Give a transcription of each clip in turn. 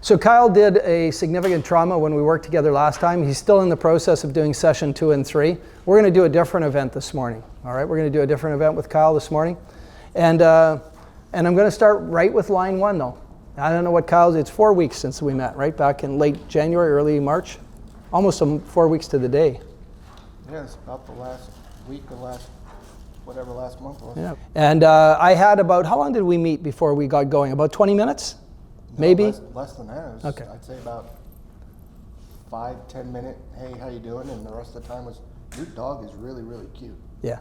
So Kyle did a significant trauma when we worked together last time. He's still in the process of doing session 2 and 3. We're going to do a different event this morning. All right, we're going to do a different event with Kyle this morning. And I'm going to start right with line 1 though. I don't know what Kyle's, it's 4 weeks since we met, right? Back in late January, early March. Almost 4 weeks to the day. Yeah, it's about the last week or last month was. Yeah. And I had about, how long did we meet before we got going? About 20 minutes? No, Maybe? Less than that. It was, okay. I'd say about 5-10 minute, hey, how you doing? And the rest of the time was, your dog is really, really cute. Yeah.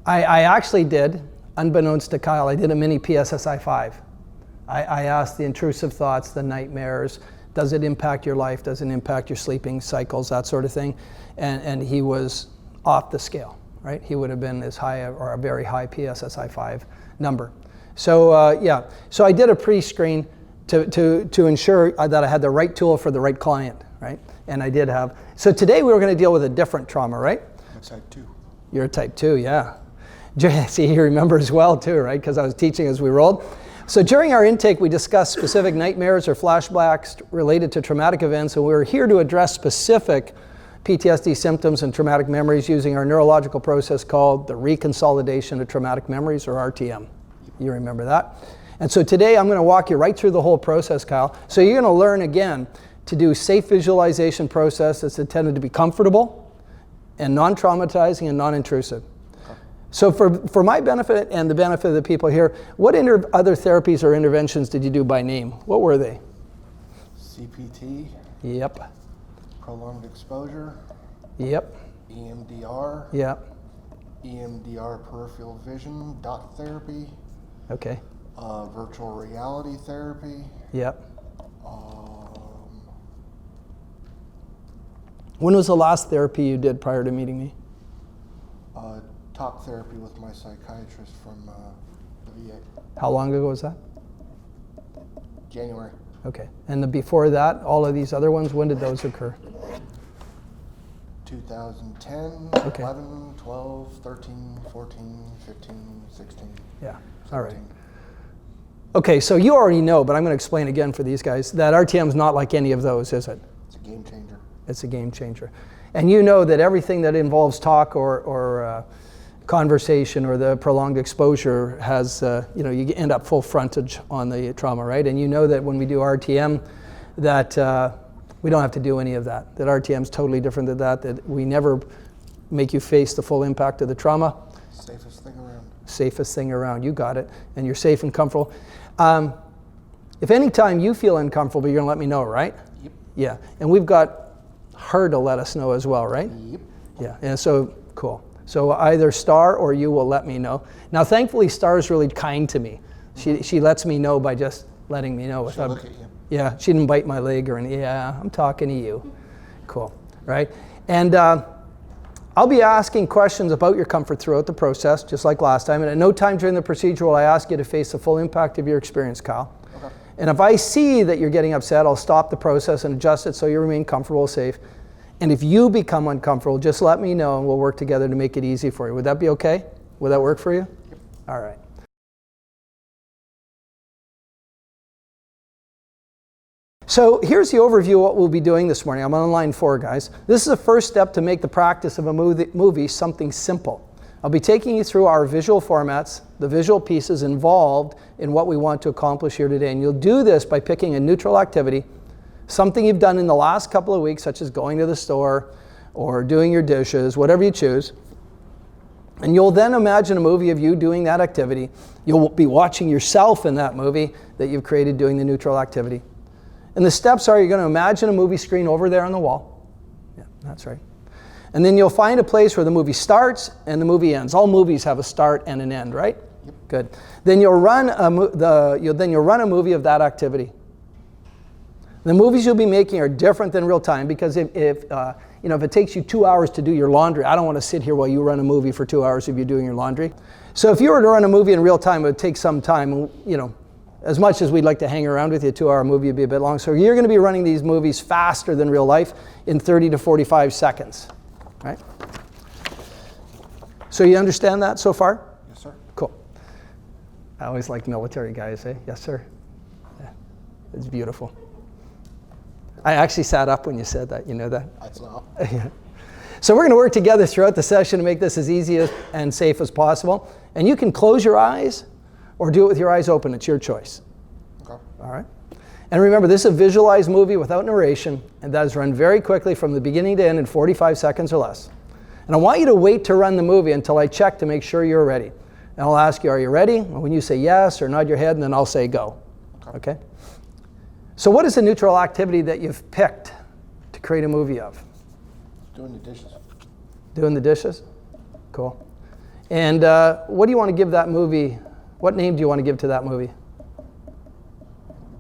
I actually did, unbeknownst to Kyle, I did a mini PSSI 5. I asked the intrusive thoughts, the nightmares, does it impact your life? Does it impact your sleeping cycles, that sort of thing? And he was off the scale, right? He would have been as high or a very high PSSI 5 number. So yeah, so I did a pre-screen to ensure that I had the right tool for the right client, right? And I did have. So today we were going to deal with a different trauma, right? I'm type 2. You're a type 2, yeah. See, he remembers well too, right? Because I was teaching as we rolled. So during our intake, we discussed specific nightmares or flashbacks related to traumatic events, and we were here to address specific PTSD symptoms and traumatic memories using our neurological process called the reconsolidation of traumatic memories, or RTM. You remember that? And so today I'm going to walk you right through the whole process, Kyle. So you're going to learn again to do safe visualization process that's intended to be comfortable and non-traumatizing and non-intrusive. So for my benefit and the benefit of the people here, what other therapies or interventions did you do by name? What were they? CPT. Yep. Prolonged exposure. Yep. EMDR. Yep. EMDR peripheral vision, dot therapy. Okay. Virtual reality therapy. Yep. When was the last therapy you did prior to meeting me? Talk therapy with my psychiatrist from the VA. How long ago was that? January. Okay. And before that, all of these other ones, when did those occur? 2010, okay. 11, 12, 13, 14, 15, 16. Yeah. 17. All right. Okay, so you already know, but I'm going to explain again for these guys, that RTM is not like any of those, is it? It's a game changer. It's a game changer. And you know that everything that involves talk or conversation or the prolonged exposure has, you end up full frontage on the trauma, right? And you know that when we do RTM, that we don't have to do any of that. That RTM is totally different than that we never make you face the full impact of the trauma. Safest thing around. Safest thing around, you got it. And you're safe and comfortable. If any time you feel uncomfortable, you're gonna let me know, right? Yep. Yeah, and we've got her to let us know as well, right? Yep. Yeah, and so, cool. So either Star or you will let me know. Now, thankfully, Star is really kind to me. She lets me know by just letting me know. She'll look at you. Yeah, she didn't bite my leg or anything. Yeah, I'm talking to you. Cool, right? And I'll be asking questions about your comfort throughout the process, just like last time. And at no time during the procedure will I ask you to face the full impact of your experience, Kyle. Okay. And if I see that you're getting upset, I'll stop the process and adjust it so you remain comfortable and safe. And if you become uncomfortable, just let me know and we'll work together to make it easy for you. Would that be okay? Would that work for you? Yep. All right. So here's the overview of what we'll be doing this morning. I'm on line 4, guys. This is the first step to make the practice of a movie something simple. I'll be taking you through our visual formats, the visual pieces involved in what we want to accomplish here today. And you'll do this by picking a neutral activity, something you've done in the last couple of weeks, such as going to the store or doing your dishes, whatever you choose. And you'll then imagine a movie of you doing that activity. You'll be watching yourself in that movie that you've created doing the neutral activity. And the steps are, you're going to imagine a movie screen over there on the wall. Yeah, that's right. And then you'll find a place where the movie starts and the movie ends. All movies have a start and an end, right? Yep. Good. Then you'll run a movie of that activity. The movies you'll be making are different than real time because if it takes you 2 hours to do your laundry, I don't want to sit here while you run a movie for 2 hours if you're doing your laundry. So if you were to run a movie in real time, it would take some time. As much as we'd like to hang around with you, a 2-hour movie would be a bit long. So you're going to be running these movies faster than real life in 30 to 45 seconds, right? So you understand that so far? Yes, sir. Cool. I always like military guys, eh? Yes, sir. Yeah. It's beautiful. I actually sat up when you said that. You know that? I saw. So we're going to work together throughout the session to make this as easy and safe as possible. And you can close your eyes or do it with your eyes open. It's your choice. Okay. All right? And remember, this is a visualized movie without narration, and that is run very quickly from the beginning to end in 45 seconds or less. And I want you to wait to run the movie until I check to make sure you're ready. And I'll ask you, are you ready? And when you say yes or nod your head, and then I'll say go. Okay? So what is the neutral activity that you've picked to create a movie of? Doing the dishes. Doing the dishes? Cool. And what do you want to give that movie? What name do you want to give to that movie?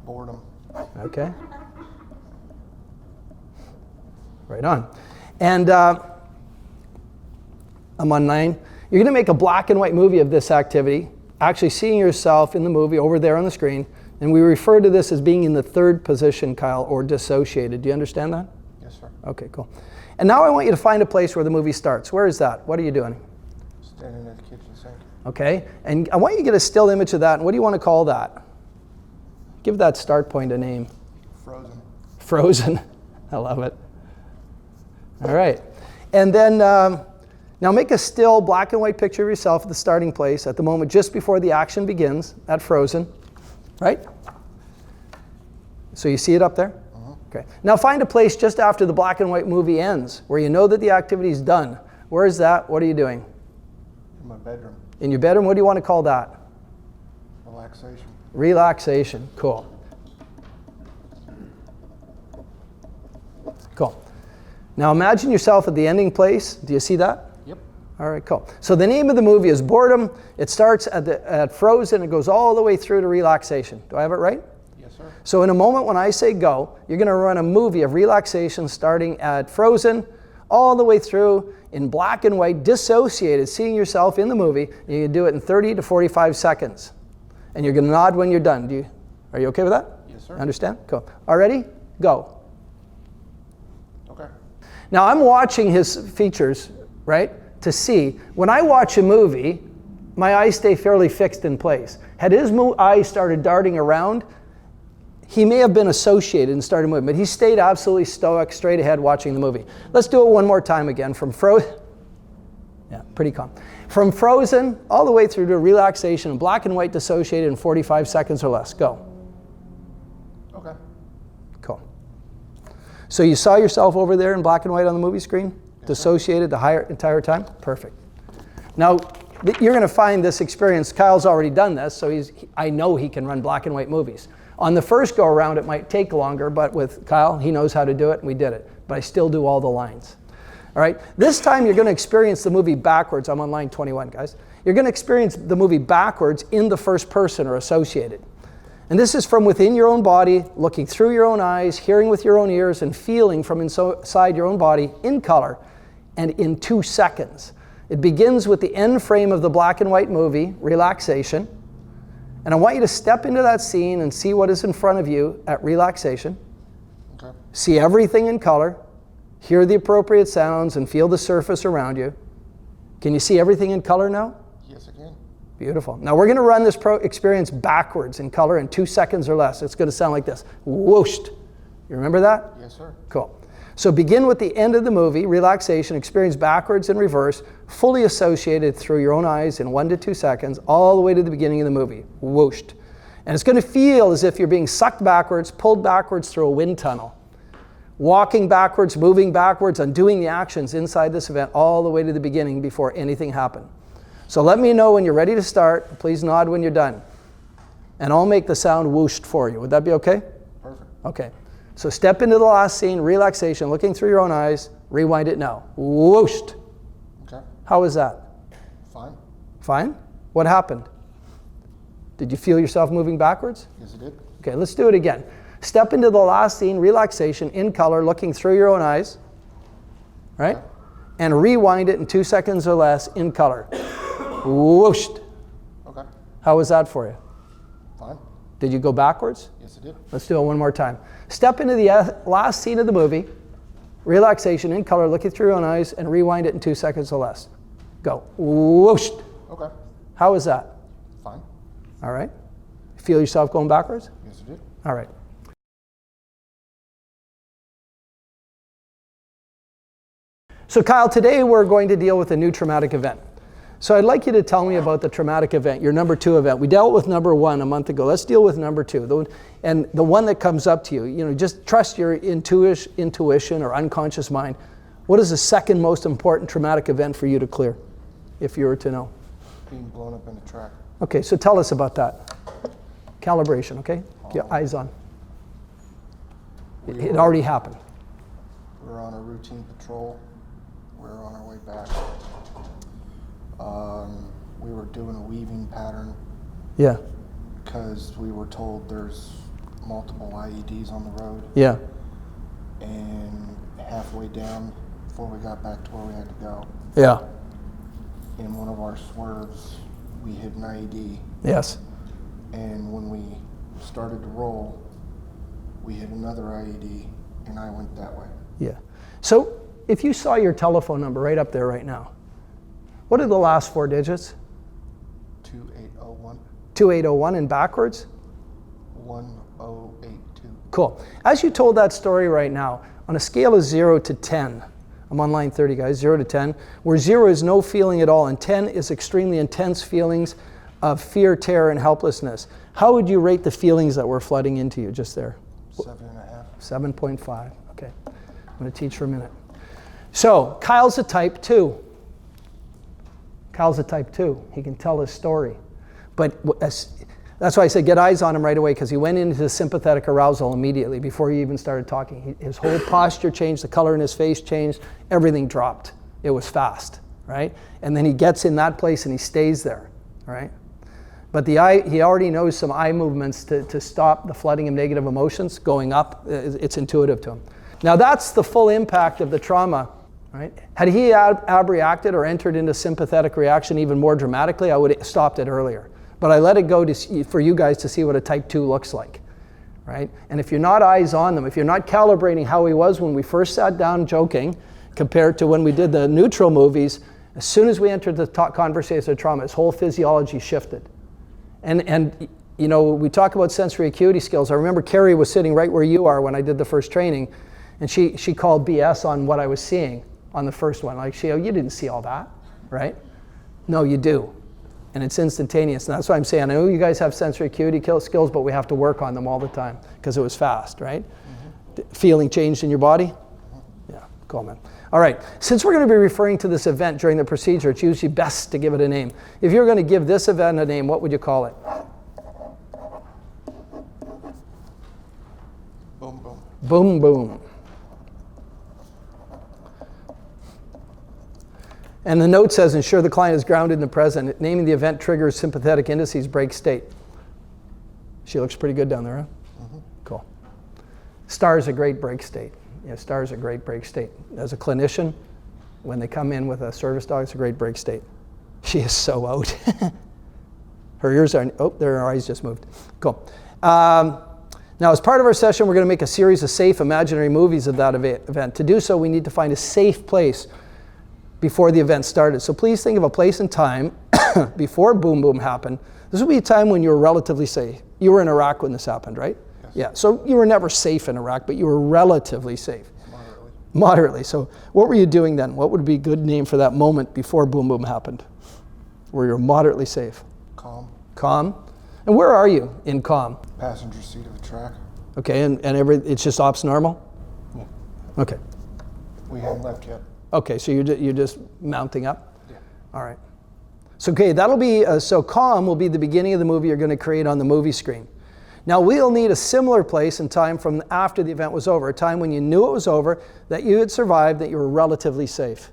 Boredom. Okay. Right on. And I'm on 9. You're going to make a black and white movie of this activity, actually seeing yourself in the movie over there on the screen. And we refer to this as being in the third position, Kyle, or dissociated. Do you understand that? Yes, sir. Okay, cool. And now I want you to find a place where the movie starts. Where is that? What are you doing? Standing at the kitchen sink. Okay. And I want you to get a still image of that. And what do you want to call that? Give that start point a name. Frozen. Frozen. I love it. All right. And then now make a still black and white picture of yourself at the starting place at the moment just before the action begins at Frozen. Right? So you see it up there? Okay. Now find a place just after the black and white movie ends where you know that the activity is done. Where is that? What are you doing? In my bedroom. In your bedroom? What do you want to call that? Relaxation. Relaxation. Cool. Cool. Now imagine yourself at the ending place. Do you see that? Yep. All right, cool. So the name of the movie is Boredom. It starts at Frozen. It goes all the way through to relaxation. Do I have it right? Yes, sir. So in a moment when I say go, you're going to run a movie of relaxation starting at Frozen all the way through in black and white, dissociated, seeing yourself in the movie. You can do it in 30 to 45 seconds. And you're going to nod when you're done. Are you okay with that? Yes, sir. Understand? Cool. All ready? Go. Okay. Now I'm watching his features, right, to see. When I watch a movie, my eyes stay fairly fixed in place. Had his eyes started darting around, he may have been associated and started moving, but he stayed absolutely stoic, straight ahead watching the movie. Let's do it one more time again from Frozen. Yeah, pretty calm. From Frozen all the way through to relaxation in black and white dissociated in 45 seconds or less. Go. Okay. Cool. So you saw yourself over there in black and white on the movie screen? Yes, dissociated the entire time? Perfect. Now, you're going to find this experience, Kyle's already done this, so I know he can run black and white movies. On the first go around, it might take longer, but with Kyle, he knows how to do it, and we did it. But I still do all the lines. All right? This time, you're going to experience the movie backwards. I'm on line 21, guys. You're going to experience the movie backwards in the first person or associated. And this is from within your own body, looking through your own eyes, hearing with your own ears, and feeling from inside your own body in color and in 2 seconds. It begins with the end frame of the black and white movie, relaxation. And I want you to step into that scene and see what is in front of you at relaxation. Okay. See everything in color, hear the appropriate sounds, and feel the surface around you. Can you see everything in color now? Yes, I can. Beautiful. Now we're going to run this experience backwards in color in 2 seconds or less. It's going to sound like this. Whooshed. You remember that? Yes, sir. Cool. So begin with the end of the movie, relaxation, experience backwards and reverse, fully associated through your own eyes in 1 to 2 seconds, all the way to the beginning of the movie. Whooshed. And it's going to feel as if you're being sucked backwards, pulled backwards through a wind tunnel. Walking backwards, moving backwards, undoing the actions inside this event all the way to the beginning before anything happened. So let me know when you're ready to start. Please nod when you're done. And I'll make the sound whooshed for you. Would that be okay? Perfect. Okay. So step into the last scene, relaxation, looking through your own eyes. Rewind it now. Whooshed. Okay. How was that? Fine. Fine? What happened? Did you feel yourself moving backwards? Yes, I did. Okay, let's do it again. Step into the last scene, relaxation, in color, looking through your own eyes. Right? Okay. And rewind it in 2 seconds or less in color. Whooshed. Okay. How was that for you? Fine. Did you go backwards? Yes, I did. Let's do it one more time. Step into the last scene of the movie, relaxation in color, looking through your own eyes, and rewind it in 2 seconds or less. Go. Whooshed. Okay. How was that? Fine. All right. Feel yourself going backwards? Yes, I did. All right. So Kyle, today we're going to deal with a new traumatic event. So I'd like you to tell me about the traumatic event, your number 2 event. We dealt with number 1 a month ago. Let's deal with number 2. And the one that comes up to you, just trust your intuition or unconscious mind. What is the second most important traumatic event for you to clear, if you were to know? Being blown up in a track. Okay, so tell us about that. Calibration, okay? Get eyes on. It already happened. We were on a routine patrol. We were on our way back. We were doing a weaving pattern Yeah, because we were told there's multiple IEDs on the road. yeah, And halfway down, before we got back to where we had to go, yeah, in one of our swerves, we hit an IED. yes. And when we started to roll, we hit another IED, and I went that way. Yeah. So if you saw your telephone number right up there right now, what are the last 4 digits? 2801. 2801 and backwards? 1082. Cool. As you told that story right now, on a scale of 0 to 10, I'm on line 30, guys, 0 to 10, where 0 is no feeling at all and 10 is extremely intense feelings of fear, terror, and helplessness. How would you rate the feelings that were flooding into you just there? 7.5. 7.5. Okay. I'm going to teach for a minute. So, Kyle's a type 2. Kyle's a type 2. He can tell his story. But that's why I said get eyes on him right away, because he went into sympathetic arousal immediately before he even started talking. His whole posture changed, the color in his face changed, everything dropped. It was fast, right? And then he gets in that place and he stays there, right? But he already knows some eye movements to stop the flooding of negative emotions going up. It's intuitive to him. Now that's the full impact of the trauma, right? Had he abreacted or entered into sympathetic reaction even more dramatically, I would have stopped it earlier. But I let it go for you guys to see what a type 2 looks like, right? And if you're not eyes on them, if you're not calibrating how he was when we first sat down joking, compared to when we did the neutral movies, as soon as we entered the conversation of trauma, his whole physiology shifted. And we talk about sensory acuity skills. I remember Carrie was sitting right where you are when I did the first training, and she called BS on what I was seeing on the first one. Like, you didn't see all that, right? No, you do. And it's instantaneous. And that's why I'm saying, I know you guys have sensory acuity skills, but we have to work on them all the time because it was fast, right? Mm-hmm. Feeling changed in your body? Yeah, cool, man. All right, since we're going to be referring to this event during the procedure, it's usually best to give it a name. If you're going to give this event a name, what would you call it? Boom, boom. Boom, boom. And the note says, ensure the client is grounded in the present. Naming the event triggers sympathetic indices, break state. She looks pretty good down there, huh? Mm-hmm. Cool. STAR is a great break state. Yeah, STAR is a great break state. As a clinician, when they come in with a service dog, it's a great break state. She is so out. Her ears are, her eyes just moved. Cool. Now, as part of our session, we're going to make a series of safe imaginary movies of that event. To do so, we need to find a safe place before the event started. So please think of a place and time before Boom Boom happened. This would be a time when you were relatively safe. You were in Iraq when this happened, right? Yes. Yeah, so you were never safe in Iraq, but you were relatively safe. Moderately. Moderately. So what were you doing then? What would be a good name for that moment before Boom Boom happened? Where you're moderately safe. Calm. Calm. And where are you in calm? Passenger seat of a track. Okay, and it's just ops normal? Yeah. Okay. We hadn't left yet. Okay, so you're just mounting up? Yeah. All right. So, okay, that'll be, so calm will be the beginning of the movie you're going to create on the movie screen. Now, we'll need a similar place and time from after the event was over, a time when you knew it was over, that you had survived, that you were relatively safe.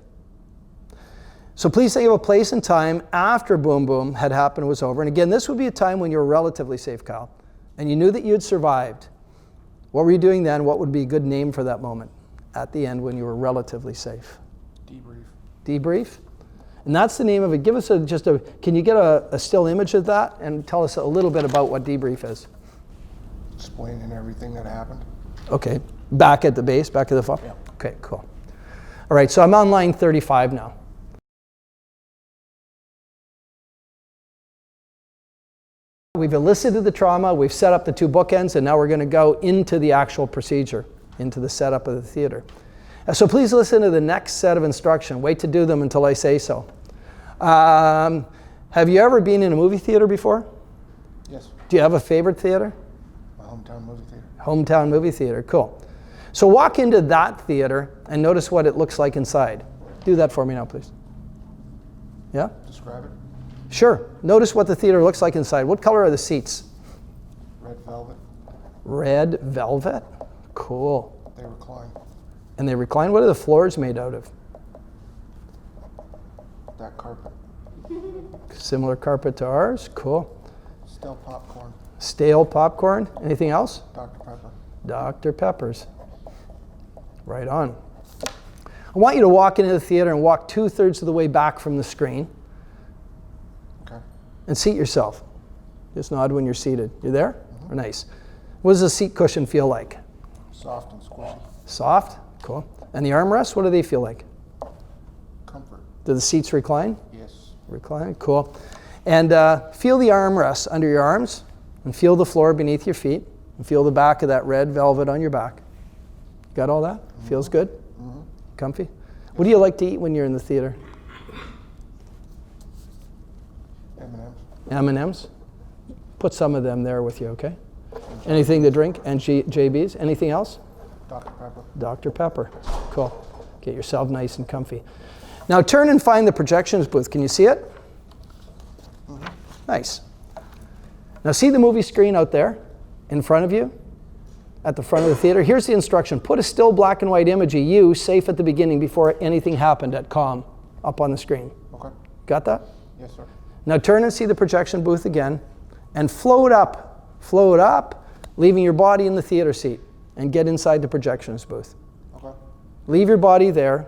So please think of a place and time after Boom Boom had happened and was over. And again, this would be a time when you were relatively safe, Kyle, and you knew that you had survived. What were you doing then? What would be a good name for that moment at the end when you were relatively safe? Debrief. Debrief? And that's the name of it. Give us can you get a still image of that and tell us a little bit about what debrief is? Explaining everything that happened. Okay, back at the base, back at the phone? Yeah. Okay, cool. All right, so I'm on line 35 now. We've elicited the trauma, we've set up the 2 bookends, and now we're going to go into the actual procedure, into the setup of the theater. So please listen to the next set of instruction. Wait to do them until I say so. Have you ever been in a movie theater before? Yes. Do you have a favorite theater? My hometown movie theater. Hometown movie theater, cool. So walk into that theater and notice what it looks like inside. Do that for me now, please. Yeah? Describe it. Sure. Notice what the theater looks like inside. What color are the seats? Red velvet. Red velvet? Cool. They recline. And they recline? What are the floors made out of? That carpet. Similar carpet to ours? Cool. Stale popcorn. Stale popcorn? Anything else? Dr. Pepper. Dr. Peppers. Right on. I want you to walk into the theater and walk 2/3 of the way back from the screen. Okay. And seat yourself. Just nod when you're seated. You there? Nice. What does the seat cushion feel like? Soft and squishy. Soft? Cool. And the armrests, what do they feel like? Comfort. Do the seats recline? Yes. Recline, cool. And feel the armrests under your arms, and feel the floor beneath your feet, and feel the back of that red velvet on your back. Got all that? Feels good? Comfy? What do you like to eat when you're in the theater? M&M's. M&Ms? Put some of them there with you, okay? Anything to drink? And JB's? Anything else? Dr. Pepper. Dr. Pepper. Cool. Get yourself nice and comfy. Now turn and find the projections booth. Can you see it? Nice. Now see the movie screen out there in front of you at the front of the theater? Here's the instruction. Put a still black and white image of you safe at the beginning before anything happened at COM up on the screen. Okay. Got that? Yes, sir. Now turn and see the projection booth again and float up, leaving your body in the theater seat and get inside the projections booth. Okay. Leave your body there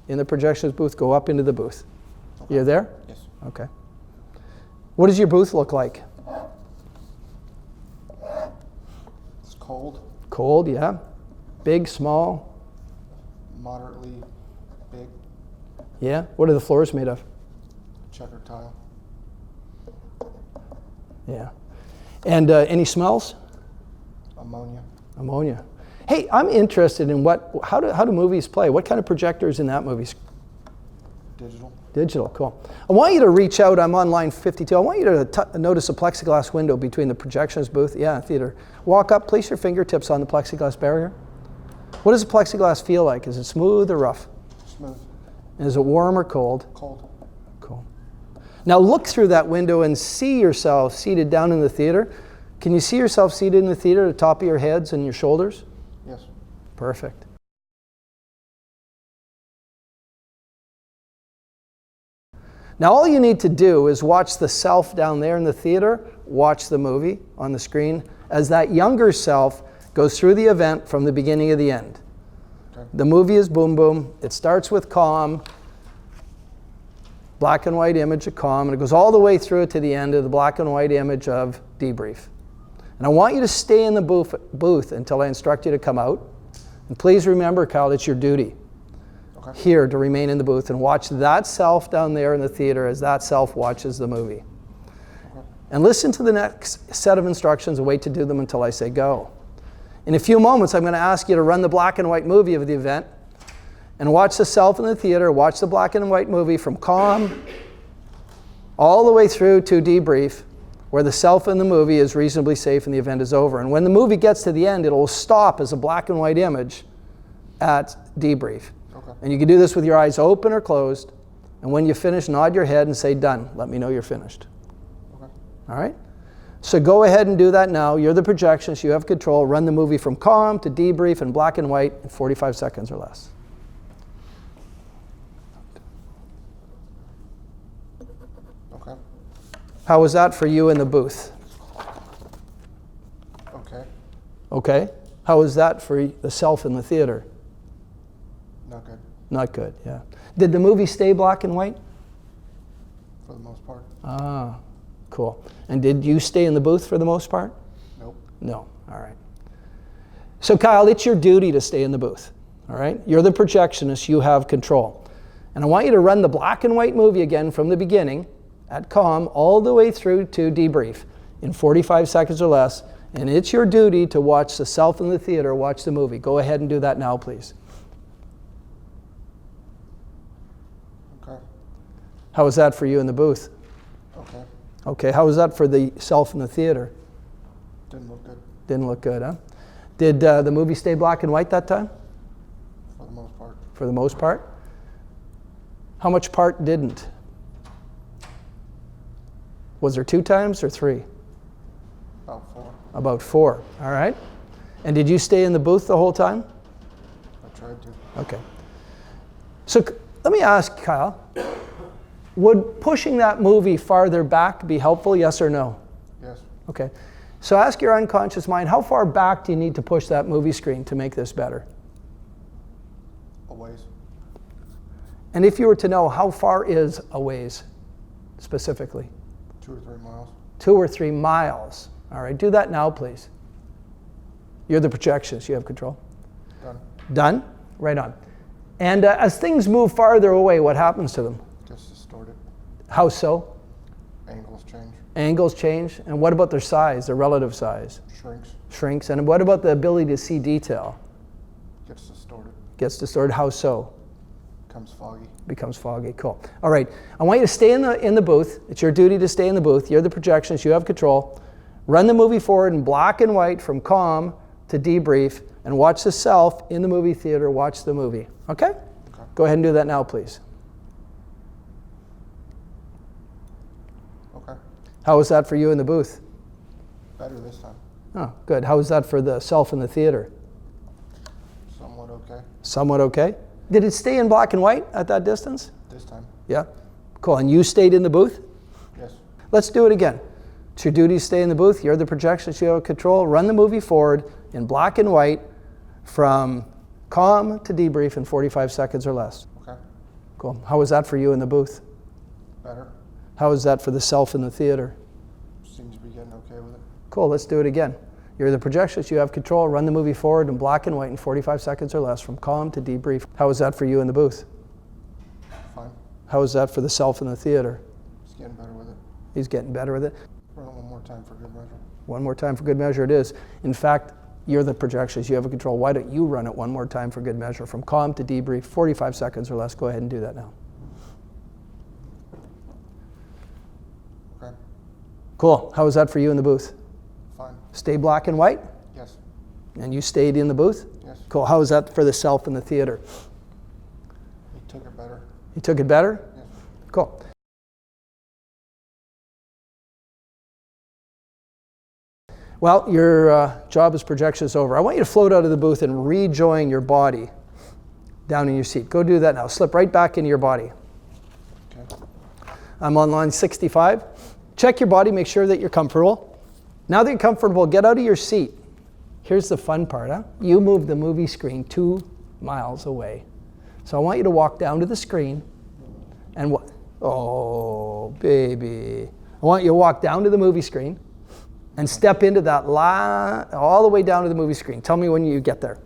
in the projections booth, go up into the booth. Okay. You're there? Yes. Okay. What does your booth look like? It's cold. Cold, yeah. Big, small, Moderately big. yeah. What are the floors made of? Checker tile. Yeah. And any smells? Ammonia. Ammonia. Hey, I'm interested in how do movies play? What kind of projectors in that movie? Digital. Digital, cool. I want you to reach out. I'm on line 52. I want you to notice a plexiglass window between the projections booth. Yeah, theater. Walk up, place your fingertips on the plexiglass barrier. What does the plexiglass feel like? Is it smooth or rough? Smooth. And is it warm or cold? Cold. Cool. Now look through that window and see yourself seated down in the theater. Can you see yourself seated in the theater at the top of your heads and your shoulders? Yes. Perfect. Now all you need to do is watch the self down there in the theater, watch the movie on the screen as that younger self goes through the event from the beginning to the end. Okay. The movie is Boom Boom. It starts with COM, black and white image of COM, and it goes all the way through to the end of the black and white image of debrief. And I want you to stay in the booth until I instruct you to come out. And please remember, Kyle, it's your duty here to remain in the booth and watch that self down there in the theater as that self watches the movie. And listen to the next set of instructions and wait to do them until I say go. In a few moments, I'm going to ask you to run the black and white movie of the event and watch the self in the theater, watch the black and white movie from COM all the way through to debrief, where the self in the movie is reasonably safe and the event is over. And when the movie gets to the end, it will stop as a black and white image at debrief. Okay. And you can do this with your eyes open or closed. And when you finish, nod your head and say, done. Let me know you're finished. Okay. All right? So go ahead and do that now. You're the projectionist. You have control. Run the movie from COM to debrief in black and white in 45 seconds or less. Okay. How was that for you in the booth? Okay. Okay. How was that for the self in the theater? Not good. Not good, yeah. Did the movie stay black and white? For the most part. Ah, cool. And did you stay in the booth for the most part? Nope. No, all right. So Kyle, it's your duty to stay in the booth, all right? You're the projectionist, you have control. And I want you to run the black and white movie again from the beginning at COM all the way through to debrief in 45 seconds or less. And it's your duty to watch the self in the theater, watch the movie. Go ahead and do that now, please. How was that for you in the booth? Okay. Okay, how was that for the self in the theater? Didn't look good Didn't look good, huh? Did the movie stay black and white that time? for the most part. For the most part? How much part didn't? Was there 2 times or 3? About 4. About 4, all right. And did you stay in the booth the whole time? I tried to. Okay. So let me ask, Kyle, would pushing that movie farther back be helpful, yes or no? Yes. Okay. So ask your unconscious mind, how far back do you need to push that movie screen to make this better? A ways. And if you were to know, how far is a ways specifically? 2 or 3 miles. 2 or 3 miles. All right, do that now, please. You're the projectionist, you have control. Done. Done? Right on. And as things move farther away, what happens to them? Gets distorted. How so? Angles change. Angles change. And what about their size, their relative size? Shrinks. Shrinks. And what about the ability to see detail? Gets distorted. Gets distorted. How so? Becomes foggy. Becomes foggy. Cool. All right. I want you to stay in the booth. It's your duty to stay in the booth. You're the projectionist. You have control. Run the movie forward in black and white from calm to debrief, and watch the self in the movie theater. Watch the movie. Okay? Okay. Go ahead and do that now, please. Okay. How was that for you in the booth? Better this time. Oh, good. How was that for the self in the theater? Somewhat okay. Somewhat okay. Did it stay in black and white at that distance? This time. Yeah. Cool. And you stayed in the booth? Yes. Let's do it again. It's your duty to stay in the booth. You're the projectionist. You have control. Run the movie forward in black and white from calm to debrief in 45 seconds or less. Okay. Cool. How was that for you in the booth? Better. How was that for the self in the theater? Seems to be getting okay with it. Cool. Let's do it again. You're the projectionist. You have control. Run the movie forward in black and white in 45 seconds or less from calm to debrief. How was that for you in the booth? Fine. How was that for the self in the theater? He's getting better with it. He's getting better with it. Run it one more time for good measure. One more time for good measure it is. In fact, you're the projectionist. You have a control. Why don't you run it one more time for good measure from calm to debrief, 45 seconds or less. Go ahead and do that now. Okay. Cool. How was that for you in the booth? Fine. Stay black and white? Yes. And you stayed in the booth? Yes. Cool. How was that for the self in the theater? He took it better. You took it better? Yes. Cool. Well, your job as projection is over. I want you to float out of the booth and rejoin your body down in your seat. Go do that now. Slip right back into your body. Okay. I'm on line 65. Check your body, make sure that you're comfortable. Now that you're comfortable, get out of your seat. Here's the fun part, huh? You move the movie screen 2 miles away. So I want you to walk down to the screen and oh, baby. I want you to walk down to the movie screen and step into that all the way down to the movie screen. Tell me when you get there.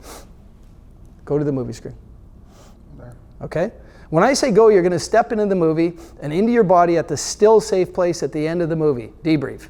Go to the movie screen. There. Okay? When I say go, you're going to step into the movie and into your body at the still safe place at the end of the movie, debrief.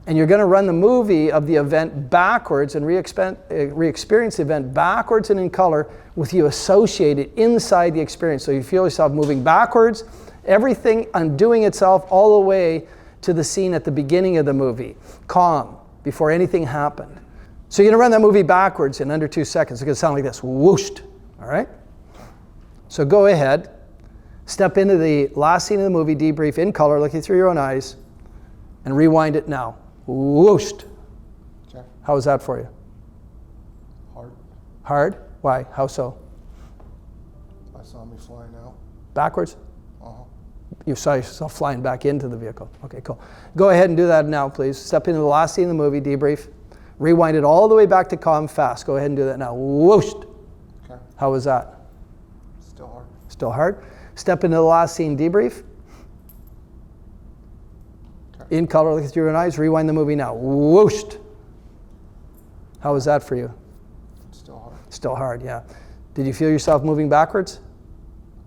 And you're going to run the movie of the event backwards and re-experience the event backwards and in color with you associated inside the experience. So you feel yourself moving backwards, everything undoing itself all the way to the scene at the beginning of the movie, calm, before anything happened. So you're going to run that movie backwards in under 2 seconds. It's going to sound like this, whooshed, all right? So go ahead, step into the last scene of the movie, debrief in color, looking through your own eyes, and rewind it now. Whooshed. Okay. How was that for you? Hard. Hard? Why? How so? I saw me flying out. Backwards? Uh-huh. You saw yourself flying back into the vehicle. Okay, cool. Go ahead and do that now, please. Step into the last scene of the movie, debrief. Rewind it all the way back to calm fast. Go ahead and do that now. Whooshed. Okay. How was that? Still hard. Still hard? Step into the last scene, debrief. Okay. In color, looking through your eyes. Rewind the movie now. Whooshed. How was that for you? Still hard. Still hard, yeah. Did you feel yourself moving backwards?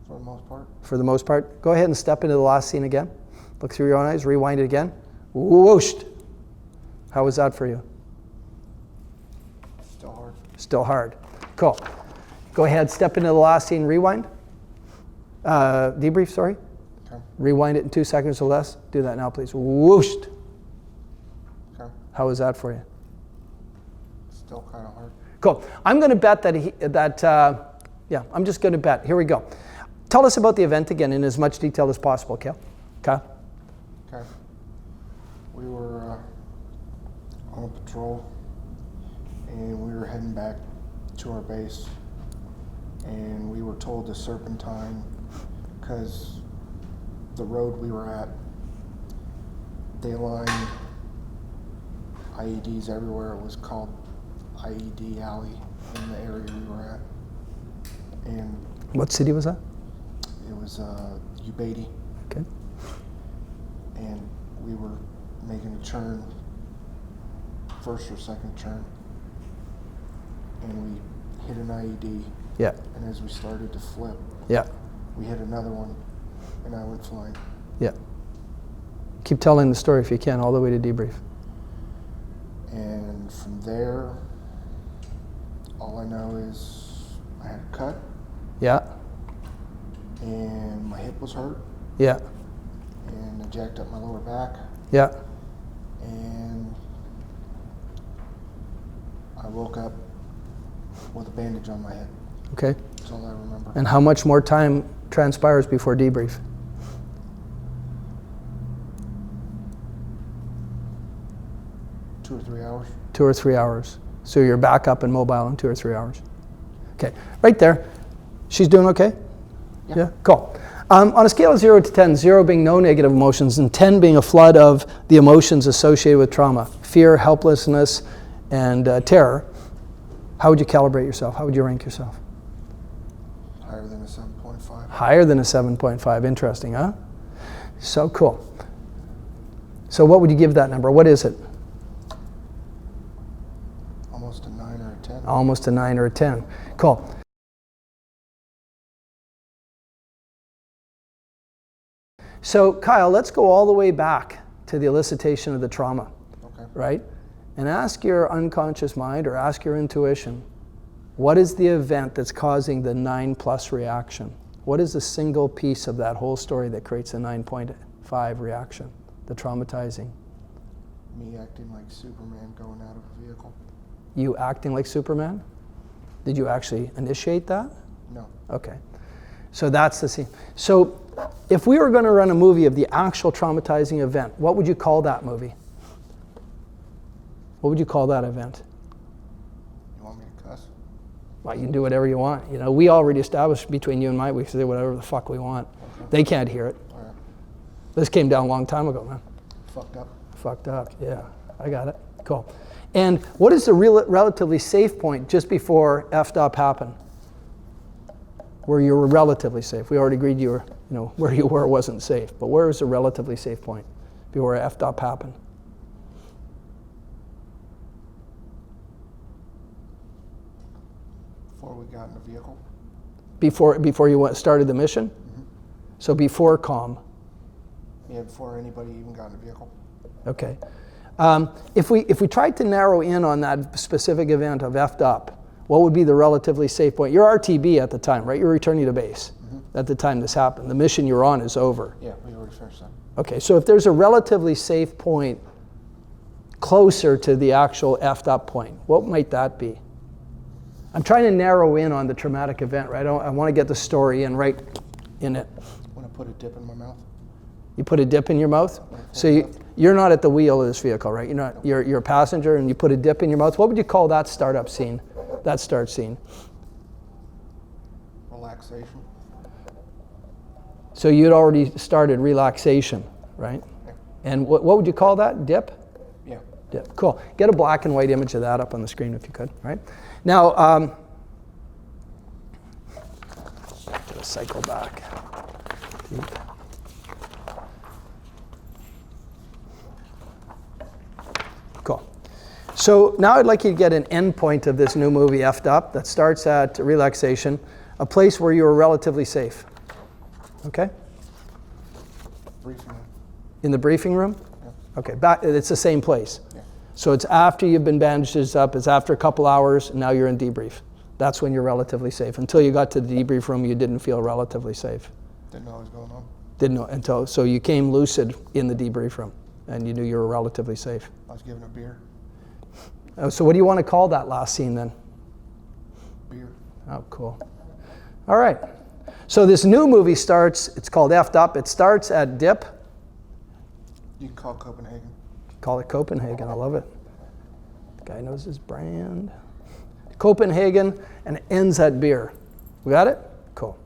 For the most part. For the most part. Go ahead and step into the last scene again. Look through your own eyes. Rewind it again. Whooshed. How was that for you? Still hard. Still hard. Cool. Go ahead, step into the last scene, rewind. Debrief, sorry. Okay. Rewind it in 2 seconds or less. Do that now, please. Whooshed. Okay. How was that for you? Still kind of hard. Cool. I'm going to bet that I'm just going to bet. Here we go. Tell us about the event again in as much detail as possible, Kyle. Kyle? Okay. We were on a patrol, and we were heading back to our base, and we were told to serpentine because the road we were at, they lined IEDs everywhere. It was called IED Alley in the area we were at. And What city was that? it was Ubatey, Okay. and we were making a turn, first or second turn, and we hit an IED, Yeah. and as we started to flip, Yeah. we hit another one, and I went flying. Yeah. Keep telling the story if you can, all the way to debrief. And from there, all I know is I had a cut, Yeah. and my hip was hurt, Yeah. and I jacked up my lower back, Yeah. and I woke up with a bandage on my head. Okay. That's all I remember. And how much more time transpires before debrief? Two or 3 hours. 2 or 3 hours. So you're back up and mobile in 2 or 3 hours. Okay, right there. She's doing okay? Yeah. Cool. On a scale of 0 to 10, 0 being no negative emotions and 10 being a flood of the emotions associated with trauma, fear, helplessness, and terror, how would you calibrate yourself? How would you rank yourself? Higher than a 7.5. Higher than a 7.5. Interesting, huh? So cool. So what would you give that number? What is it? Almost a 9 or a 10. Almost a 9 or a 10. Cool. So Kyle, let's go all the way back to the elicitation of the trauma, Okay. right? And ask your unconscious mind or ask your intuition, what is the event that's causing the 9+ reaction? What is the single piece of that whole story that creates a 9.5 reaction, the traumatizing? Me acting like Superman going out of a vehicle. You acting like Superman? Did you actually initiate that? No. Okay. So that's the scene. So if we were going to run a movie of the actual traumatizing event, what would you call that movie? What would you call that event? You want me to cuss? Well, you can do whatever you want. You know, we already established between you and Mike, we can say whatever the fuck we want. Okay. They can't hear it. All right. This came down a long time ago, man. Fucked up. Fucked up, yeah. I got it. Cool. And what is the relatively safe point just before effed up happened? Where you were relatively safe. We already agreed you were, where you were wasn't safe. But where is the relatively safe point before effed up happened? Before we got in the vehicle. Before you started the mission? Mm-hmm. So before calm. Yeah, before anybody even got in the vehicle. Okay. If we tried to narrow in on that specific event of effed up, what would be the relatively safe point? You're RTB at the time, right? You're returning to base at the time this happened. The mission you're on is over. Yeah, we already finished that. Okay, so if there's a relatively safe point closer to the actual effed up point, what might that be? I'm trying to narrow in on the traumatic event, right? I want to get the story in right in it. When I put a dip in my mouth. You put a dip in your mouth? So you're not at the wheel of this vehicle, right? You're a passenger and you put a dip in your mouth. What would you call that startup scene, that start scene? Relaxation. So you'd already started relaxation, right? Yeah. And what would you call that? Dip? Yeah. Dip. Cool. Get a black and white image of that up on the screen if you could, right? Now, just cycle back. Cool. So now I'd like you to get an end point of this new movie, Effed Up, that starts at relaxation, a place where you are relatively safe. Okay? Briefing. In the briefing room? Yeah. Okay, it's the same place. Yeah. So it's after you've been bandaged up, it's after a couple hours, and now you're in debrief. That's when you're relatively safe. Until you got to the debrief room, you didn't feel relatively safe. Didn't know what was going on. Didn't know until, so you came lucid in the debrief room and you knew you were relatively safe. I was given a beer. Oh, so what do you want to call that last scene then? Beer. Oh, cool. All right. So this new movie starts, it's called Effed Up. It starts at Dip. You can call Copenhagen. Call it Copenhagen. I love it. The guy knows his brand. Copenhagen, and it ends at beer. We got it? Cool.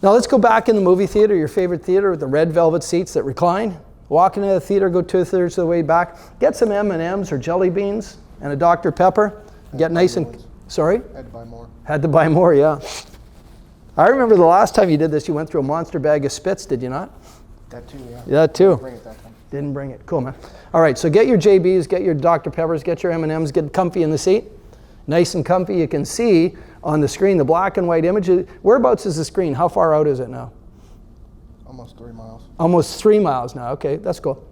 Now let's go back in the movie theater, your favorite theater with the red velvet seats that recline. Walk into the theater, go 2/3 of the way back. Get some M&Ms or jelly beans and a Dr. Pepper. Get nice and... Sorry? Had to buy more. Had to buy more, yeah. I remember the last time you did this, you went through a monster bag of Spitz, did you not? That too, yeah. Yeah, that too. Bring it that time. Didn't bring it. Cool, man. All right, so get your JBs, get your Dr. Peppers, get your M&Ms, get comfy in the seat. Nice and comfy. You can see on the screen the black and white images. Whereabouts is the screen? How far out is it now? Almost 3 miles. Almost 3 miles now. Okay, that's cool.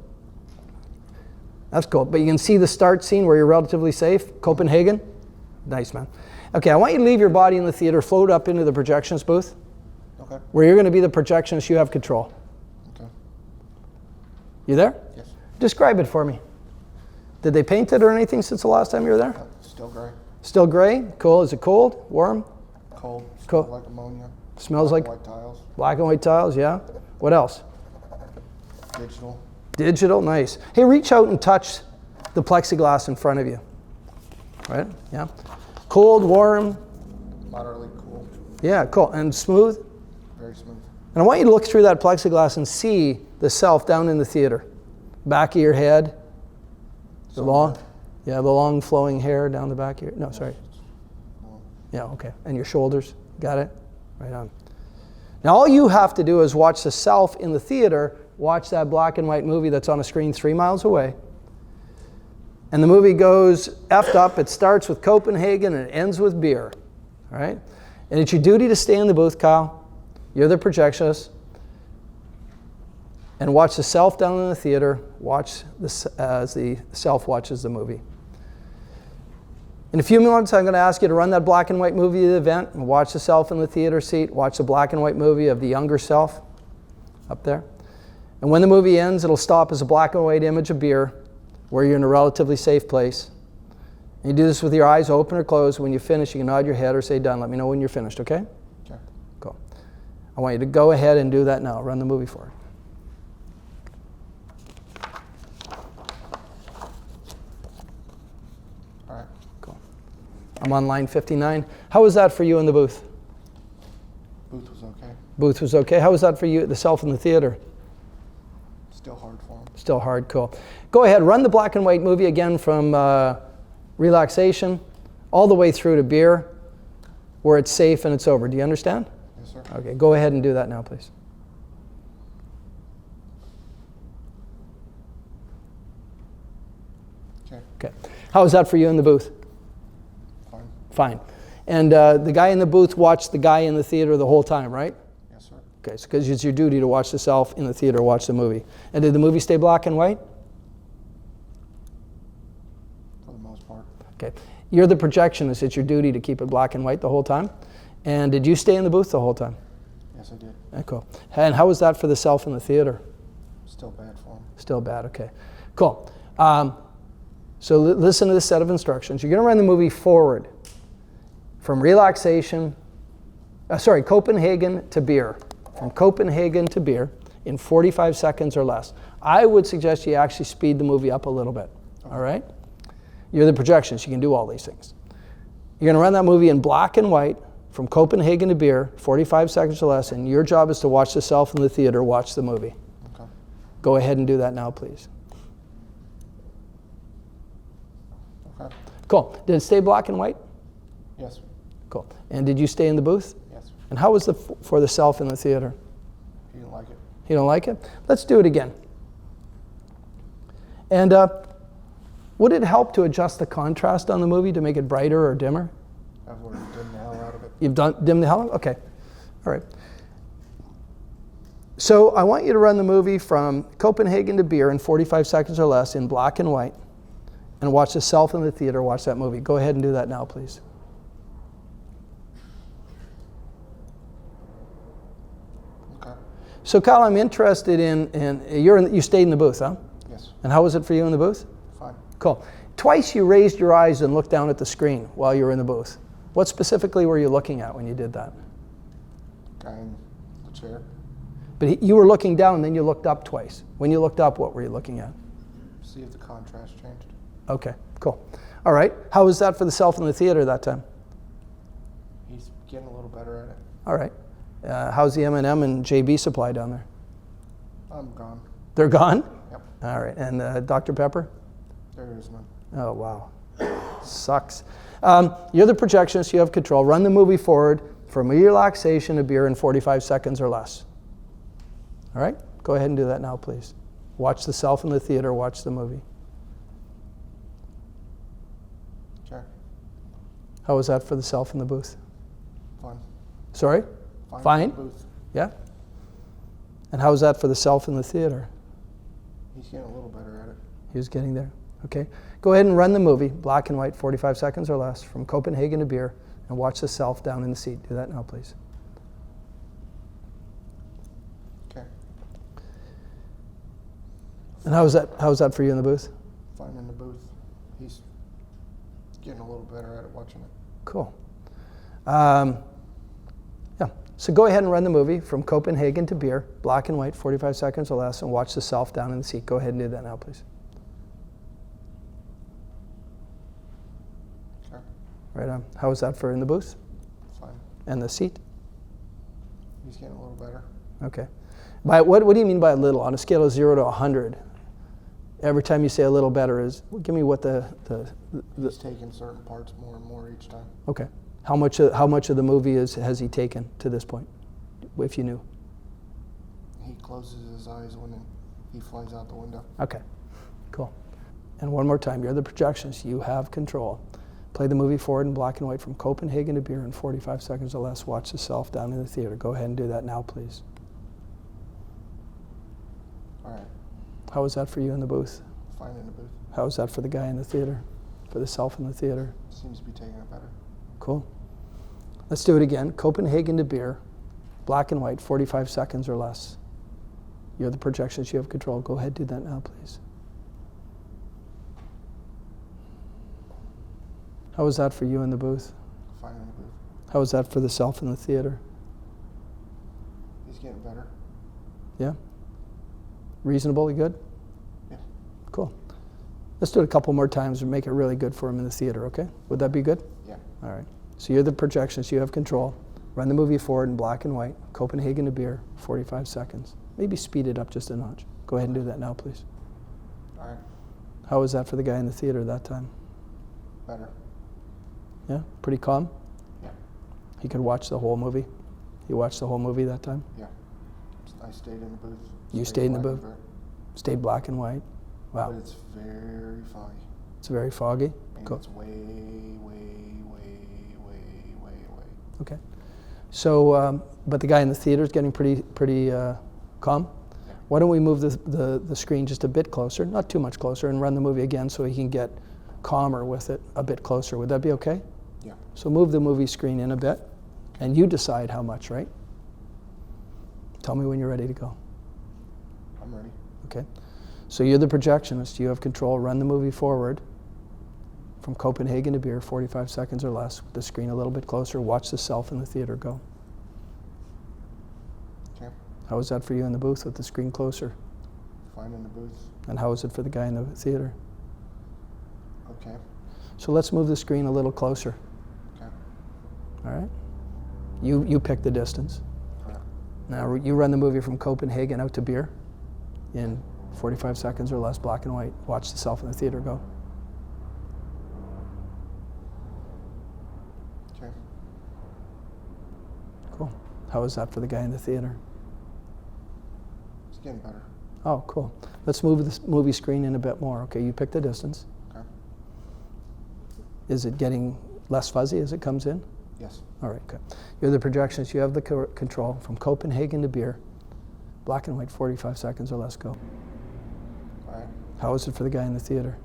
That's cool. But you can see the start scene where you're relatively safe. Copenhagen. Nice, man. Okay, I want you to leave your body in the theater, float up into the projections booth, Okay. where you're going to be the projectionist. You have control. Okay. You there? Yes. Describe it for me. Did they paint it or anything since the last time you were there? Still gray. Still gray? Cool. Is it cold? Warm? Cold. Cool. Smells like ammonia. Smells like White tiles. black and white tiles, yeah. What else? Digital. Digital, nice. Hey, reach out and touch the plexiglass in front of you. Right? Yeah. Cold, warm. Moderately cool. Yeah, cool. And smooth. Very smooth. And I want you to look through that plexiglass and see the self down in the theater. Back of your head. The long flowing hair down the back of your, no, sorry. Yeah, okay. And your shoulders. Got it? Right on. Now all you have to do is watch the self in the theater, watch that black and white movie that's on a screen 3 miles away. And the movie goes effed up. It starts with Copenhagen and it ends with beer. All right? And it's your duty to stay in the booth, Kyle. You're the projectionist. And watch the self down in the theater. Watch as the self watches the movie. In a few minutes, I'm going to ask you to run that black and white movie of the event and watch the self in the theater seat. Watch the black and white movie of the younger self up there. And when the movie ends, it'll stop as a black and white image of beer where you're in a relatively safe place. And you do this with your eyes open or closed. When you finish, you can nod your head or say done. Let me know when you're finished, okay? Okay. Cool. I want you to go ahead and do that now. Run the movie forward. All right. Cool. I'm on line 59. How was that for you in the booth? Booth was okay. Booth was okay. How was that for you, the self in the theater? Still hard for him. Still hard, cool. Go ahead, run the black and white movie again from relaxation all the way through to beer where it's safe and it's over. Do you understand? Yes, sir. Okay, go ahead and do that now, please. Okay. Okay. How was that for you in the booth? Fine. Fine. And the guy in the booth watched the guy in the theater the whole time, right? Yes, sir. Okay, so because it's your duty to watch the self in the theater, watch the movie. And did the movie stay black and white? For the most part. Okay. You're the projectionist. It's your duty to keep it black and white the whole time. And did you stay in the booth the whole time? Yes, I did. Okay, cool. And how was that for the self in the theater? Still bad for him. Still bad, okay. Cool. So listen to this set of instructions. You're going to run the movie forward from relaxation, Copenhagen to beer. From Copenhagen to beer in 45 seconds or less. I would suggest you actually speed the movie up a little bit, all right? You're the projectionist. You can do all these things. You're going to run that movie in black and white from Copenhagen to beer, 45 seconds or less, and your job is to watch the self in the theater, watch the movie. Okay. Go ahead and do that now, please. Okay. Cool. Did it stay black and white? Yes. Cool. And did you stay in the booth? Yes. And how was for the self in the theater? He didn't like it. You don't like it? Let's do it again. And would it help to adjust the contrast on the movie to make it brighter or dimmer? I've already dimmed the hell out of it. You've dimmed the hell out? Okay. All right. So I want you to run the movie from Copenhagen to beer in 45 seconds or less in black and white and watch the self in the theater watch that movie. Go ahead and do that now, please. Okay. So Kyle, I'm interested in you stayed in the booth, huh? Yes. And how was it for you in the booth? Fine. Cool. Twice you raised your eyes and looked down at the screen while you were in the booth. What specifically were you looking at when you did that? Guy in the chair. But you were looking down and then you looked up twice. When you looked up, what were you looking at? See if the contrast changed. Okay, cool. All right. How was that for the self in the theater that time? He's getting a little better at it. All right. How's the M&M and JB supply down there? I'm gone. They're gone? Yep. All right. And Dr. Pepper? There is none. Oh, wow. Sucks. You're the projectionist. You have control. Run the movie forward from relaxation to beer in 45 seconds or less. All right? Go ahead and do that now, please. Watch the self in the theater. Watch the movie. Okay. How was that for the self in the booth? Fine. Sorry? Fine? In the booth. Yeah? And how was that for the self in the theater? He's getting a little better at it. He was getting there. Okay. Go ahead and run the movie, black and white, 45 seconds or less, from Copenhagen to beer, and watch the self down in the seat. Do that now, please. Okay. And how was that for you in the booth? Fine in the booth. He's getting a little better at it watching it. Cool. Yeah. So go ahead and run the movie from Copenhagen to beer, black and white, 45 seconds or less, and watch the self down in the seat. Go ahead and do that now, please. Okay. Right on. How was that for in the booth? Fine. And the seat? He's getting a little better. Okay. What do you mean by a little? On a scale of 0 to 100, every time you say a little better is, give me what the He's taking certain parts more and more each time. okay. How much of the movie has he taken to this point, if you knew? He closes his eyes when he flies out the window. Okay, cool. And one more time, you're the projectionist. You have control. Play the movie forward in black and white from Copenhagen to beer in 45 seconds or less. Watch the self down in the theater. Go ahead and do that now, please. All right. How was that for you in the booth? Fine in the booth. How was that for the guy in the theater? For the self in the theater? Seems to be taking it better. Cool. Let's do it again. Copenhagen to beer, black and white, 45 seconds or less. You're the projectionist. You have control. Go ahead, do that now, please. How was that for you in the booth? Fine in the booth. How was that for the self in the theater? He's getting better. Yeah? Reasonably good? Yeah. Cool. Let's do it a couple more times and make it really good for him in the theater, okay? Would that be good? Yeah. All right. So you're the projectionist. You have control. Run the movie forward in black and white. Copenhagen to beer, 45 seconds. Maybe speed it up just a notch. Go ahead and do that now, please. All right. How was that for the guy in the theater that time? Better. Yeah? Pretty calm? Yeah. He could watch the whole movie? He watched the whole movie that time? Yeah. I stayed in the booth. You stayed in the black booth? and Stayed black and white? Wow. But it's very foggy. It's very foggy? And Cool. it's way. Okay. So, but the guy in the theater is getting pretty calm? Yeah. Why don't we move the screen just a bit closer, not too much closer, and run the movie again so he can get calmer with it a bit closer. Would that be okay? Yeah. So move the movie screen in a bit, and you decide how much, right? Tell me when you're ready to go. I'm ready. Okay. So you're the projectionist. You have control. Run the movie forward from Copenhagen to beer, 45 seconds or less, with the screen a little bit closer. Watch the self in the theater. Go. Okay. How was that for you in the booth with the screen closer? Fine in the booth. And how was it for the guy in the theater? Okay. So let's move the screen a little closer. Okay. All right? You pick the distance. All right. Now you run the movie from Copenhagen out to beer in 45 seconds or less, black and white. Watch the self in the theater. Go. Okay. Cool. How was that for the guy in the theater? It's getting better. Oh, cool. Let's move the movie screen in a bit more. Okay, you pick the distance. Okay. Is it getting less fuzzy as it comes in? Yes. All right, good. You're the projectionist. You have the control from Copenhagen to beer, black and white, 45 seconds or less. Go. All right. How was it for the guy in the theater?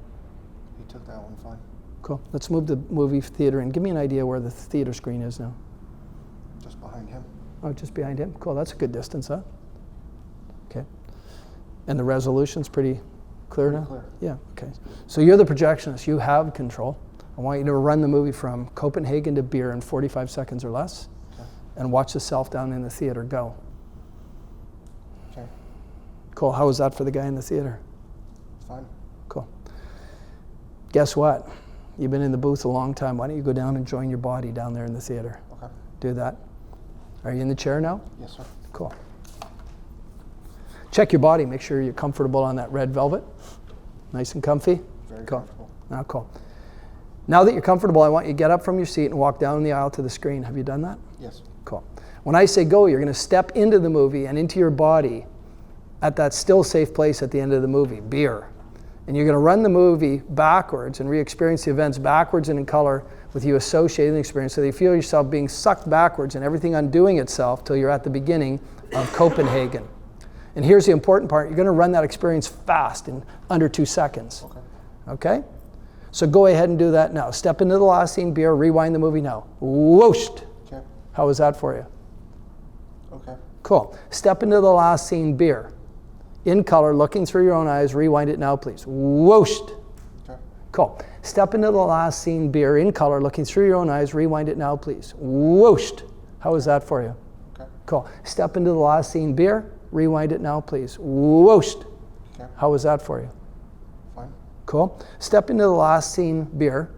He took that one fine. Cool. Let's move the movie theater and give me an idea where the theater screen is now. Just behind him. Oh, just behind him. Cool. That's a good distance, huh? And the resolution's pretty clear now? Clear. Yeah, okay. So you're the projectionist. You have control. I want you to run the movie from Copenhagen to Beer in 45 seconds or less, Okay. and watch yourself down in the theater. Go. Okay. Cool. How was that for the guy in the theater? Fine. Cool. Guess what? You've been in the booth a long time. Why don't you go down and join your body down there in the theater? Okay. Do that. Are you in the chair now? Yes, sir. Cool. Check your body. Make sure you're comfortable on that red velvet. Nice and comfy. Very Cool. comfortable. Now, cool. Now that you're comfortable, I want you to get up from your seat and walk down the aisle to the screen. Have you done that? Yes. Cool. When I say go, you're going to step into the movie and into your body at that still safe place at the end of the movie, Beer. And you're going to run the movie backwards and re-experience the events backwards and in color with you associating the experience so that you feel yourself being sucked backwards and everything undoing itself till you're at the beginning of Copenhagen. And here's the important part. You're going to run that experience fast in under 2 seconds. Okay. Okay? So go ahead and do that now. Step into the last scene, Beer, rewind the movie now. Whooshed. Okay. How was that for you? Okay. Cool. Step into the last scene, Beer. In color, looking through your own eyes. Rewind it now, please. Whooshed. Okay. Cool. Step into the last scene, Beer. In color, looking through your own eyes. Rewind it now, please. Whooshed. How was that for you? Okay. Cool. Step into the last scene, Beer. Rewind it now, please. Whooshed. Okay. How was that for you? Fine. Cool. Step into the last scene, Beer.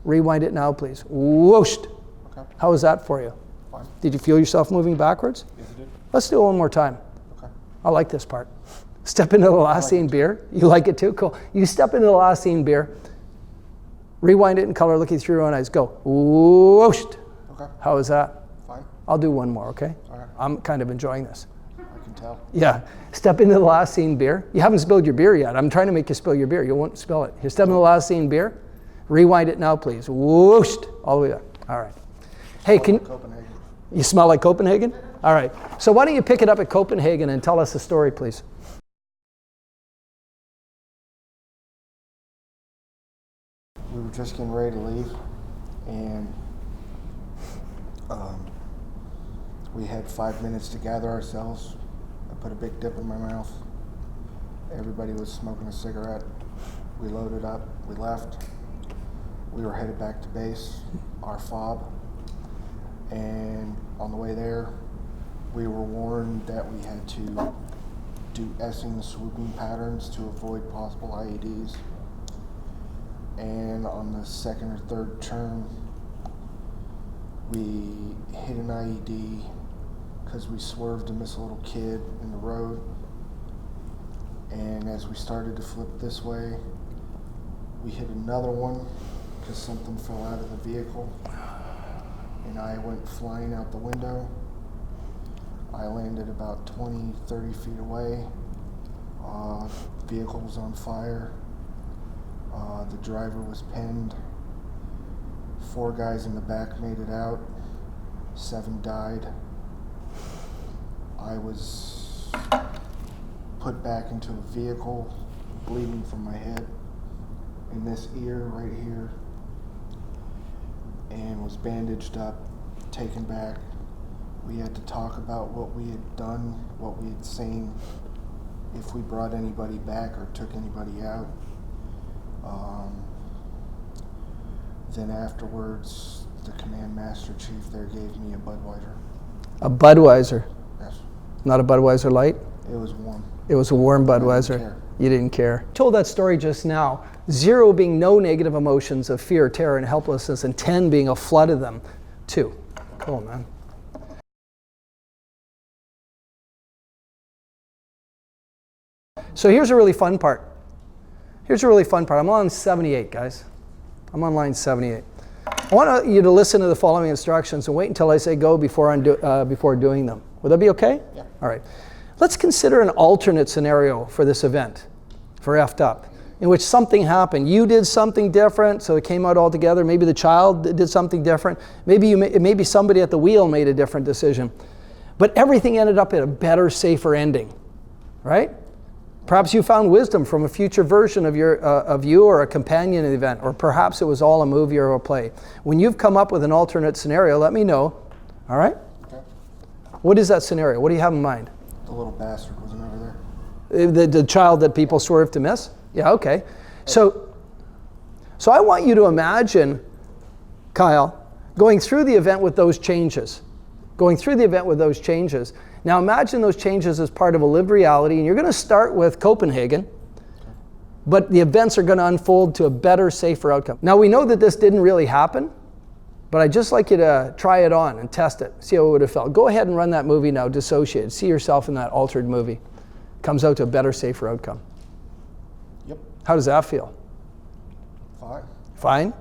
Rewind it now, please. Whooshed. Okay. How was that for you? Fine. Did you feel yourself moving backwards? Yes, it did. Let's do it one more time. Okay. I like this part. Step into the last scene, Beer. You like it too? Cool. You step into the last scene, Beer. Rewind it in color, looking through your own eyes. Go. Whooshed. Okay. How was that? Fine. I'll do one more, okay? All right. I'm kind of enjoying this. I can tell. Yeah. Step into the last scene, Beer. You haven't spilled your beer yet. I'm trying to make you spill your beer. You won't spill it. Here, step into the last scene, Beer. Rewind it now, please. Whooshed. All the way up. All right. Hey, can Copenhagen. you smell like Copenhagen? All right. So why don't you pick it up at Copenhagen and tell us the story, please? We were just getting ready to leave, and we had 5 minutes to gather ourselves. I put a big dip in my mouth. Everybody was smoking a cigarette. We loaded up. We left. We were headed back to base, our fob, and on the way there, we were warned that we had to do S-ing swooping patterns to avoid possible IEDs. And on the second or third turn, we hit an IED because we swerved to miss a little kid in the road. And as we started to flip this way, we hit another one because something fell out of the vehicle. And I went flying out the window. I landed about 20, 30 feet away. The vehicle was on fire. The driver was pinned. 4 guys in the back made it out. 7 died. I was put back into a vehicle, bleeding from my head in this ear right here, and was bandaged up, taken back. We had to talk about what we had done, what we had seen, if we brought anybody back or took anybody out. Then afterwards, the command master chief there gave me a Budweiser. A Budweiser, Yes, not a Budweiser Light. it was warm. It was a warm didn't Budweiser. care. You didn't care. Told that story just now. 0 being no negative emotions of fear, terror, and helplessness, and 10 being a flood of them. 2. Cool, man. So here's a really fun part. I'm on 78, guys. I'm on line 78. I want you to listen to the following instructions and wait until I say go before doing them. Would that be okay? Yeah. All right. Let's consider an alternate scenario for this event, for F'd Up, in which something happened. You did something different, so it came out all together. Maybe the child did something different. Maybe somebody at the wheel made a different decision. But everything ended up in a better, safer ending, right? Perhaps you found wisdom from a future version of you or a companion in the event, or perhaps it was all a movie or a play. When you've come up with an alternate scenario, let me know. All right? Okay. What is that scenario? What do you have in mind? The little bastard wasn't over there. The child that people swerve to miss? Yeah, okay. So I want you to imagine, Kyle, going through the event with those changes. Going through the event with those changes. Now imagine those changes as part of a lived reality, and you're going to start with Copenhagen, but the events are going to unfold to a better, safer outcome. Now we know that this didn't really happen, but I'd just like you to try it on and test it, see how it would have felt. Go ahead and run that movie now, dissociated. See yourself in that altered movie. Comes out to a better, safer outcome. Yep. How does that feel? Fine. Fine?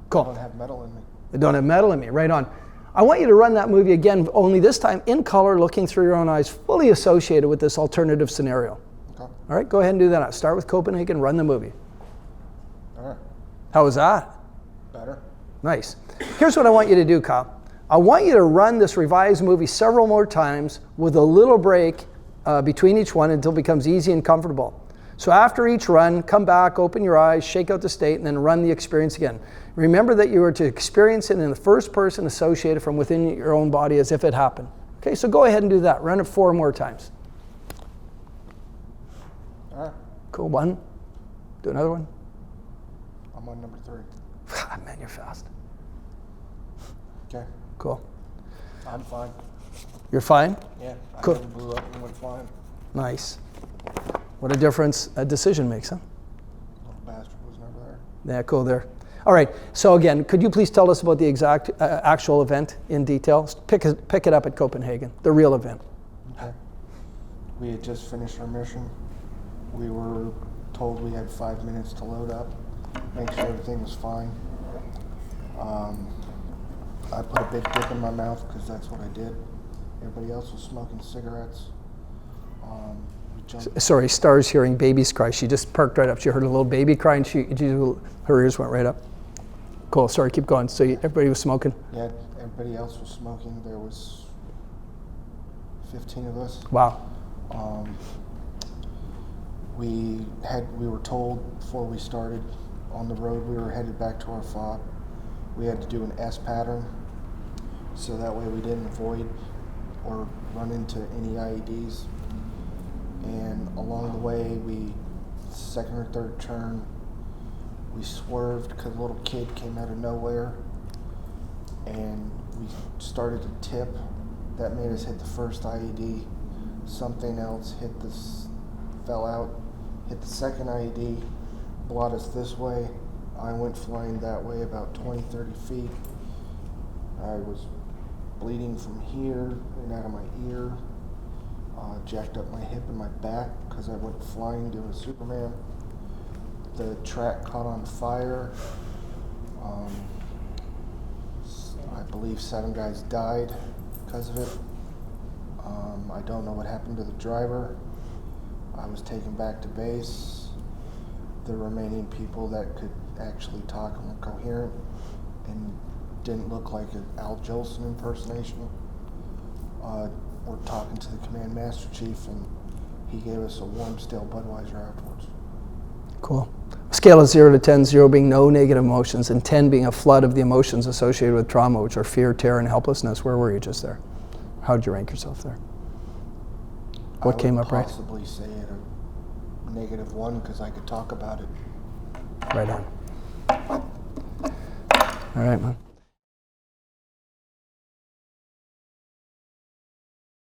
Cool. I don't have metal in me. I don't have metal in me, right on. I want you to run that movie again, only this time in color, looking through your own eyes, fully associated with this alternative scenario. Okay. All right, go ahead and do that. Start with Copenhagen, run the movie. All right. How was that? Better. Nice. Here's what I want you to do, Kyle. I want you to run this revised movie several more times with a little break between each one until it becomes easy and comfortable. So after each run, come back, open your eyes, shake out the state, and then run the experience again. Remember that you are to experience it in the first person associated from within your own body as if it happened. Okay, so go ahead and do that. Run it 4 more times. All right. Cool, 1. Do another one. I'm on number 3. Man, you're fast. Okay. Cool. I'm fine. You're fine? Yeah. I Cool. never blew up and went flying. Nice. What a difference a decision makes, huh? Little bastard was never there. Yeah, cool there. All right, so again, could you please tell us about the exact actual event in detail? Pick it up at Copenhagen, the real event. Okay. We had just finished our mission. We were told we had 5 minutes to load up, make sure everything was fine. I put a big dip in my mouth because that's what I did. Everybody else was smoking cigarettes. We jumped. Sorry, Star's hearing babies cry. She just perked right up. She heard a little baby cry and her ears went right up. Cool, sorry, keep going. So everybody was smoking? Yeah, everybody else was smoking. There was 15 of us. Wow. We were told before we started on the road we were headed back to our fob. We had to do an S pattern so that way we didn't avoid or run into any IEDs. And along the way, we, second or third turn, we swerved because a little kid came out of nowhere and we started to tip. That made us hit the first IED. Something else hit this, fell out, hit the second IED, brought us this way. I went flying that way about 20, 30 feet. I was bleeding from here and out of my ear. Jacked up my hip and my back because I went flying doing Superman. The track caught on fire. I believe 7 guys died because of it. I don't know what happened to the driver. I was taken back to base. The remaining people that could actually talk and were coherent and didn't look like an Al Jolson impersonation were talking to the command master chief, and he gave us a warm, stale Budweiser afterwards. Cool. Scale of 0 to 10, 0 being no negative emotions, and 10 being a flood of the emotions associated with trauma, which are fear, terror, and helplessness. Where were you just there? How did you rank yourself there? What came up right? I would possibly say it a -1 because I could talk about it. Right on. All right, man.